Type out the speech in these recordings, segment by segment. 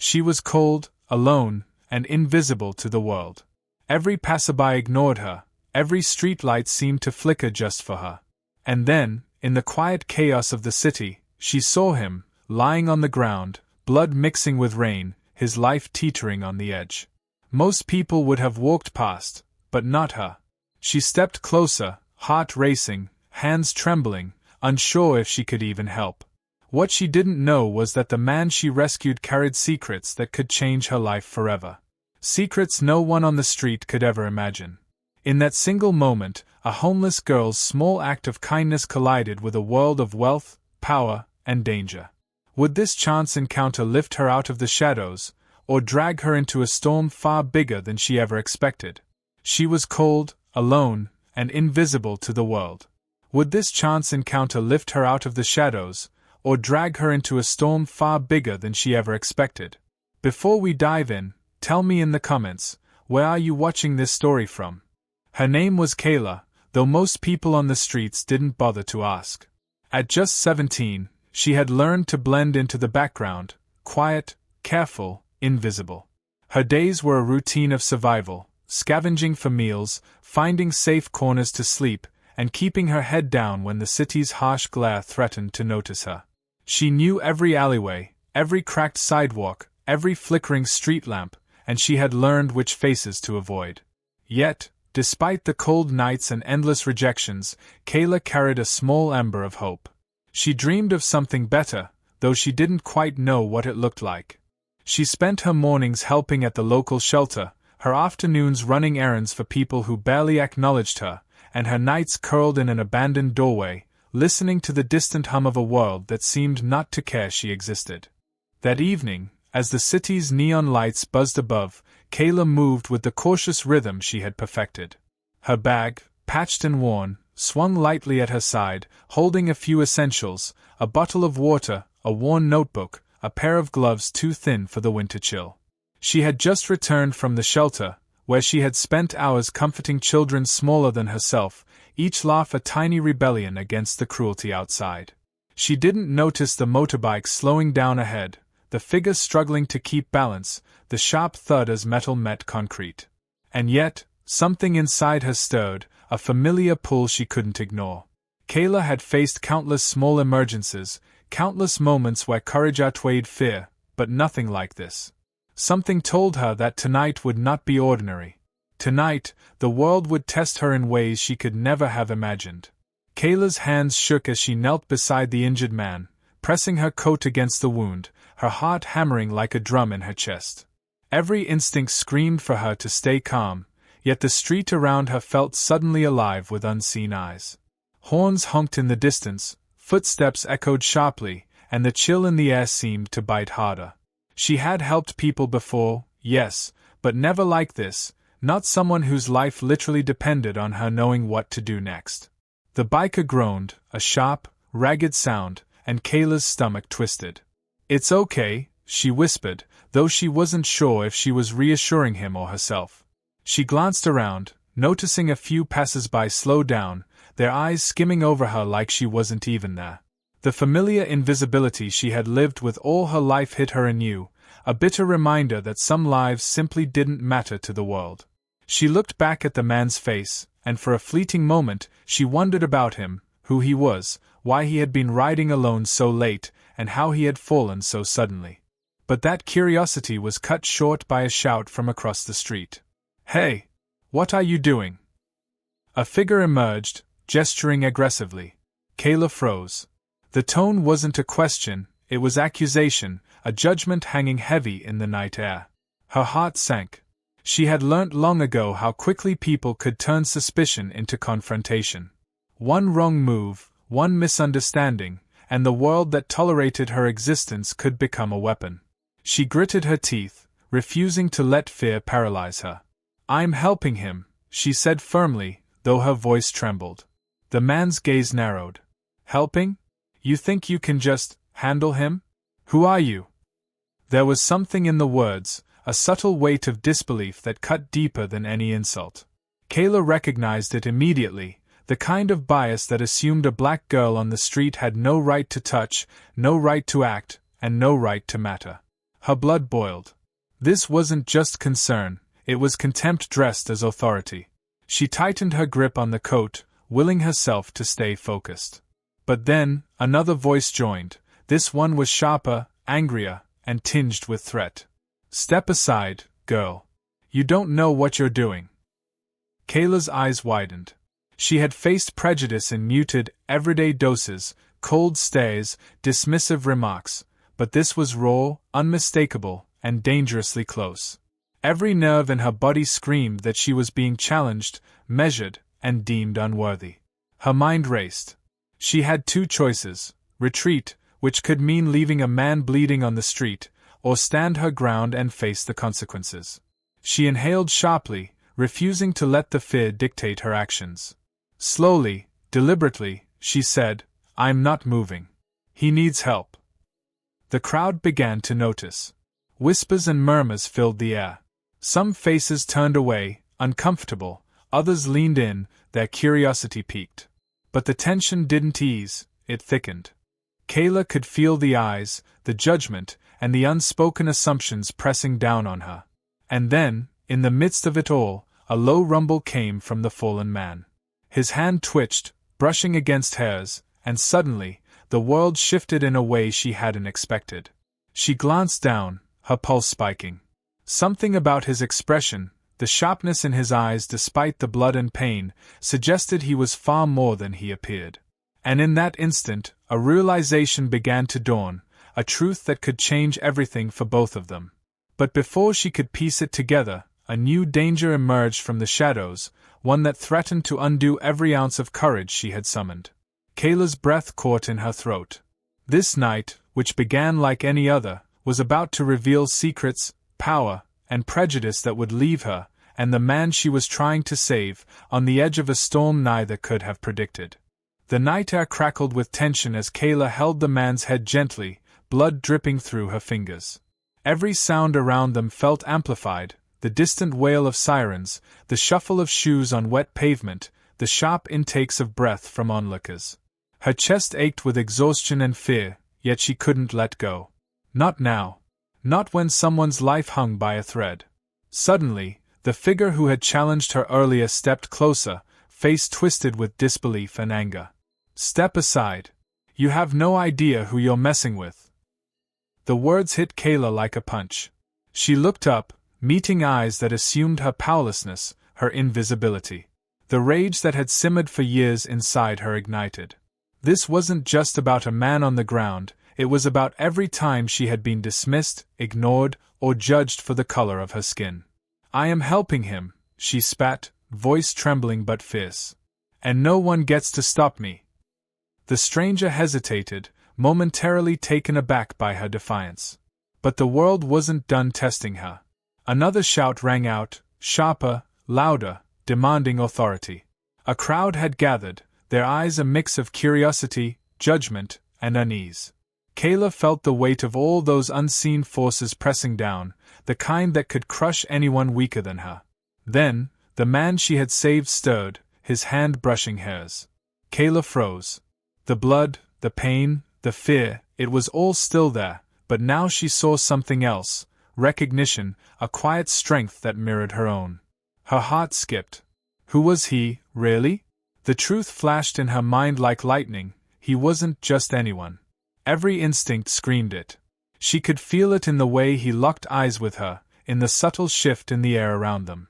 She was cold, alone, and invisible to the world. Every passerby ignored her, every streetlight seemed to flicker just for her. And then, in the quiet chaos of the city, she saw him, lying on the ground, blood mixing with rain, his life teetering on the edge. Most people would have walked past, but not her. She stepped closer, heart racing, hands trembling, unsure if she could even help. What she didn't know was that the man she rescued carried secrets that could change her life forever. Secrets no one on the street could ever imagine. In that single moment, a homeless girl's small act of kindness collided with a world of wealth, power, and danger. Would this chance encounter lift her out of the shadows, or drag her into a storm far bigger than she ever expected? She was cold, alone, and invisible to the world. Would this chance encounter lift her out of the shadows, or drag her into a storm far bigger than she ever expected? Before we dive in, tell me in the comments, where are you watching this story from? Her name was Kayla, though most people on the streets didn't bother to ask. At just 17, she had learned to blend into the background, quiet, careful, invisible. Her days were a routine of survival, scavenging for meals, finding safe corners to sleep, and keeping her head down when the city's harsh glare threatened to notice her. She knew every alleyway, every cracked sidewalk, every flickering street lamp, and she had learned which faces to avoid. Yet, despite the cold nights and endless rejections, Kayla carried a small ember of hope. She dreamed of something better, though she didn't quite know what it looked like. She spent her mornings helping at the local shelter, her afternoons running errands for people who barely acknowledged her, and her nights curled in an abandoned doorway, listening to the distant hum of a world that seemed not to care she existed. That evening, as the city's neon lights buzzed above, Kayla moved with the cautious rhythm she had perfected. Her bag, patched and worn, swung lightly at her side, holding a few essentials, a bottle of water, a worn notebook, a pair of gloves too thin for the winter chill. She had just returned from the shelter, where she had spent hours comforting children smaller than herself, each laugh a tiny rebellion against the cruelty outside. She didn't notice the motorbike slowing down ahead, the figure struggling to keep balance, the sharp thud as metal met concrete. And yet, something inside her stirred, a familiar pull she couldn't ignore. Kayla had faced countless small emergencies, countless moments where courage outweighed fear, but nothing like this. Something told her that tonight would not be ordinary. Tonight, the world would test her in ways she could never have imagined. Kayla's hands shook as she knelt beside the injured man, pressing her coat against the wound, her heart hammering like a drum in her chest. Every instinct screamed for her to stay calm, yet the street around her felt suddenly alive with unseen eyes. Horns honked in the distance, footsteps echoed sharply, and the chill in the air seemed to bite harder. She had helped people before, yes, but never like this, not someone whose life literally depended on her knowing what to do next. The biker groaned, a sharp, ragged sound, and Kayla's stomach twisted. "It's okay," she whispered, though she wasn't sure if she was reassuring him or herself. She glanced around, noticing a few passers-by slow down, their eyes skimming over her like she wasn't even there. The familiar invisibility she had lived with all her life hit her anew, a bitter reminder that some lives simply didn't matter to the world. She looked back at the man's face, and for a fleeting moment, she wondered about him, who he was, why he had been riding alone so late, and how he had fallen so suddenly. But that curiosity was cut short by a shout from across the street. "Hey! What are you doing?" A figure emerged, gesturing aggressively. Kayla froze. The tone wasn't a question, it was accusation, a judgment hanging heavy in the night air. Her heart sank. She had learnt long ago how quickly people could turn suspicion into confrontation. One wrong move, one misunderstanding, and the world that tolerated her existence could become a weapon. She gritted her teeth, refusing to let fear paralyze her. "I'm helping him," she said firmly, though her voice trembled. The man's gaze narrowed. "Helping? You think you can just handle him? Who are you?" There was something in the words, a subtle weight of disbelief that cut deeper than any insult. Kayla recognized it immediately, the kind of bias that assumed a black girl on the street had no right to touch, no right to act, and no right to matter. Her blood boiled. This wasn't just concern, it was contempt dressed as authority. She tightened her grip on the coat, willing herself to stay focused. But then, another voice joined. This one was sharper, angrier, and tinged with threat. "Step aside, girl. You don't know what you're doing." Kayla's eyes widened. She had faced prejudice in muted, everyday doses, cold stares, dismissive remarks, but this was raw, unmistakable, and dangerously close. Every nerve in her body screamed that she was being challenged, measured, and deemed unworthy. Her mind raced. She had two choices: retreat, which could mean leaving a man bleeding on the street, or stand her ground and face the consequences. She inhaled sharply, refusing to let the fear dictate her actions. Slowly, deliberately, she said, "I'm not moving. He needs help." The crowd began to notice. Whispers and murmurs filled the air. Some faces turned away, uncomfortable, others leaned in, their curiosity piqued. But the tension didn't ease, it thickened. Kayla could feel the eyes, the judgment, and the unspoken assumptions pressing down on her. And then, in the midst of it all, a low rumble came from the fallen man. His hand twitched, brushing against hers, and suddenly, the world shifted in a way she hadn't expected. She glanced down, her pulse spiking. Something about his expression, the sharpness in his eyes despite the blood and pain, suggested he was far more than he appeared. And in that instant, a realization began to dawn, a truth that could change everything for both of them. But before she could piece it together, a new danger emerged from the shadows, one that threatened to undo every ounce of courage she had summoned. Kayla's breath caught in her throat. This night, which began like any other, was about to reveal secrets, power, and prejudice that would leave her, and the man she was trying to save, on the edge of a storm neither could have predicted. The night air crackled with tension as Kayla held the man's head gently, blood dripping through her fingers. Every sound around them felt amplified, the distant wail of sirens, the shuffle of shoes on wet pavement, the sharp intakes of breath from onlookers. Her chest ached with exhaustion and fear, yet she couldn't let go. Not now. Not when someone's life hung by a thread. Suddenly, the figure who had challenged her earlier stepped closer, face twisted with disbelief and anger. "Step aside. You have no idea who you're messing with." The words hit Kayla like a punch. She looked up, meeting eyes that assumed her powerlessness, her invisibility. The rage that had simmered for years inside her ignited. This wasn't just about a man on the ground, it was about every time she had been dismissed, ignored, or judged for the color of her skin. "I am helping him," she spat, voice trembling but fierce. "And no one gets to stop me." The stranger hesitated, momentarily taken aback by her defiance. But the world wasn't done testing her. Another shout rang out, sharper, louder, demanding authority. A crowd had gathered, their eyes a mix of curiosity, judgment, and unease. Kayla felt the weight of all those unseen forces pressing down, the kind that could crush anyone weaker than her. Then, the man she had saved stirred, his hand brushing hers. Kayla froze. The blood, the pain, the fear, it was all still there, but now she saw something else, recognition, a quiet strength that mirrored her own. Her heart skipped. Who was he, really? The truth flashed in her mind like lightning, he wasn't just anyone. Every instinct screamed it. She could feel it in the way he locked eyes with her, in the subtle shift in the air around them.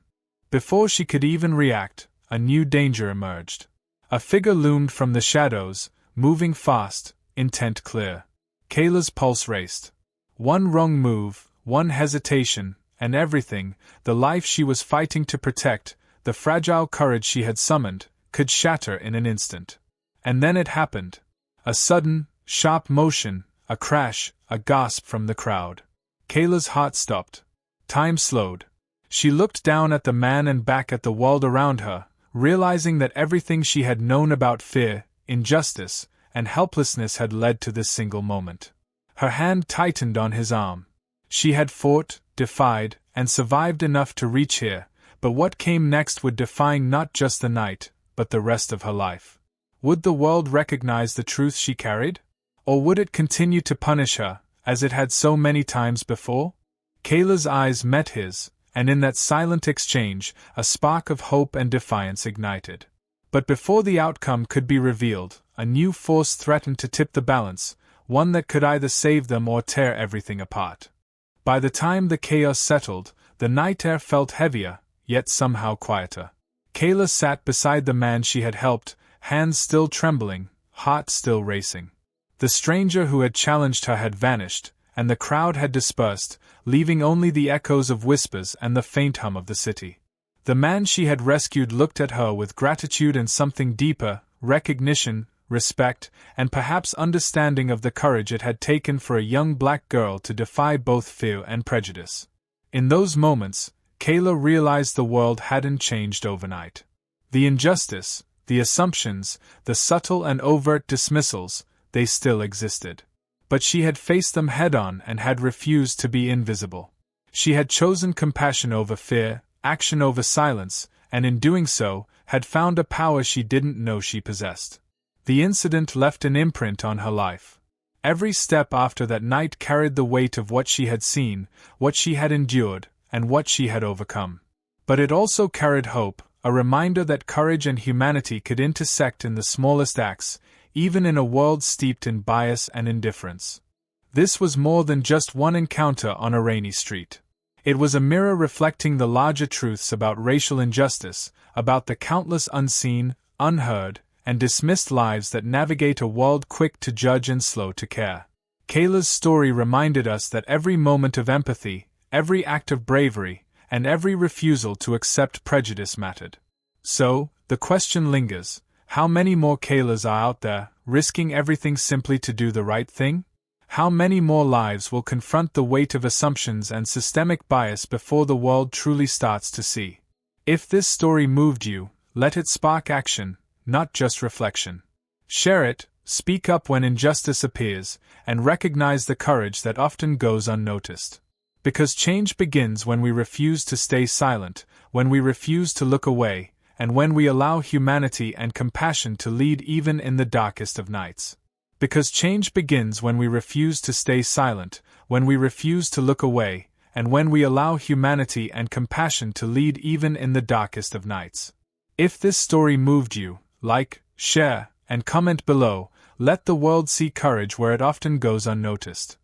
Before she could even react, a new danger emerged. A figure loomed from the shadows, moving fast, intent clear. Kayla's pulse raced. One wrong move, one hesitation, and everything, the life she was fighting to protect, the fragile courage she had summoned, could shatter in an instant. And then it happened. A sudden, sharp motion, a crash, a gasp from the crowd. Kayla's heart stopped. Time slowed. She looked down at the man and back at the world around her, realizing that everything she had known about fear, injustice, and helplessness had led to this single moment. Her hand tightened on his arm. She had fought, defied, and survived enough to reach here, but what came next would define not just the night, but the rest of her life. Would the world recognize the truth she carried? Or would it continue to punish her, as it had so many times before? Kayla's eyes met his, and in that silent exchange, a spark of hope and defiance ignited. But before the outcome could be revealed, a new force threatened to tip the balance, one that could either save them or tear everything apart. By the time the chaos settled, the night air felt heavier, yet somehow quieter. Kayla sat beside the man she had helped, hands still trembling, heart still racing. The stranger who had challenged her had vanished, and the crowd had dispersed, leaving only the echoes of whispers and the faint hum of the city. The man she had rescued looked at her with gratitude and something deeper, recognition, respect, and perhaps understanding of the courage it had taken for a young black girl to defy both fear and prejudice. In those moments, Kayla realized the world hadn't changed overnight. The injustice, the assumptions, the subtle and overt dismissals, they still existed. But she had faced them head-on and had refused to be invisible. She had chosen compassion over fear, action over silence, and in doing so, had found a power she didn't know she possessed. The incident left an imprint on her life. Every step after that night carried the weight of what she had seen, what she had endured, and what she had overcome. But it also carried hope, a reminder that courage and humanity could intersect in the smallest acts, even in a world steeped in bias and indifference. This was more than just one encounter on a rainy street. It was a mirror reflecting the larger truths about racial injustice, about the countless unseen, unheard, and dismissed lives that navigate a world quick to judge and slow to care. Kayla's story reminded us that every moment of empathy, every act of bravery, and every refusal to accept prejudice mattered. So, the question lingers, how many more Kaylas are out there, risking everything simply to do the right thing? How many more lives will confront the weight of assumptions and systemic bias before the world truly starts to see? If this story moved you, let it spark action, not just reflection. Share it, speak up when injustice appears, and recognize the courage that often goes unnoticed. Because change begins when we refuse to stay silent, when we refuse to look away, and when we allow humanity and compassion to lead even in the darkest of nights. Because change begins when we refuse to stay silent, when we refuse to look away, and when we allow humanity and compassion to lead even in the darkest of nights. If this story moved you, like, share, and comment below. Let the world see courage where it often goes unnoticed.